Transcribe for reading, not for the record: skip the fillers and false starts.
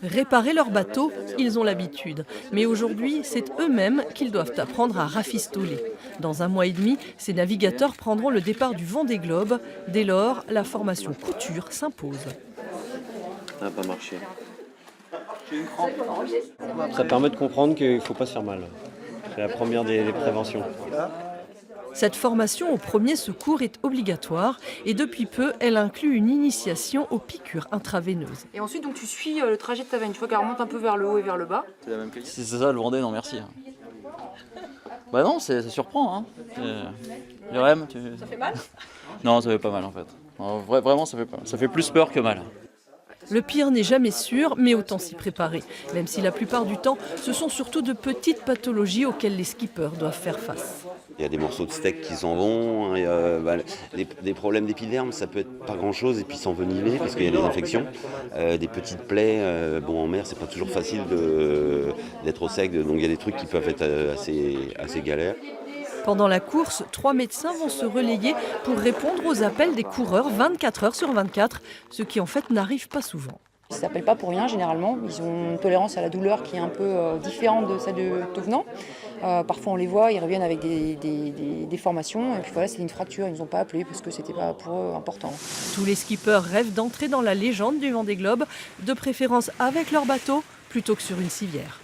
Réparer leur bateau, ils ont l'habitude. Mais aujourd'hui, c'est eux-mêmes qu'ils doivent apprendre à rafistoler. Dans 1 mois et demi, ces navigateurs prendront le départ du Vendée Globe. Dès lors, la formation couture s'impose. Ça n'a pas marché. Ça permet de comprendre qu'il ne faut pas se faire mal. C'est la première des préventions. Cette formation au premier secours est obligatoire et depuis peu, elle inclut une initiation aux piqûres intraveineuses. Et ensuite, donc, tu suis le trajet de ta veine. Une fois qu'elle remonte un peu vers le haut et vers le bas. Si c'est ça le Vendée, non merci. Bah non, ça surprend. Hein. Jérém, Ça fait mal? Non, ça fait pas mal en fait. Non, vraiment, ça fait pas mal. Ça fait plus peur que mal. Le pire n'est jamais sûr, mais autant s'y préparer. Même si la plupart du temps, ce sont surtout de petites pathologies auxquelles les skippers doivent faire face. Il y a des morceaux de steak qui s'en vont, hein, des problèmes d'épiderme, ça peut être pas grand-chose et puis s'envenimer parce qu'il y a des infections, des petites plaies. En mer, c'est pas toujours facile d'être au sec, donc il y a des trucs qui peuvent être assez galères. Pendant la course, 3 médecins vont se relayer pour répondre aux appels des coureurs 24 heures sur 24, ce qui en fait n'arrive pas souvent. Ils ne s'appellent pas pour rien généralement. Ils ont une tolérance à la douleur qui est un peu différente de celle de tout venant. Parfois on les voit, ils reviennent avec des formations et puis voilà, c'est une fracture, ils ne nous ont pas appelés parce que c'était pas pour eux important. Tous les skippers rêvent d'entrer dans la légende du Vendée Globe, de préférence avec leur bateau plutôt que sur une civière.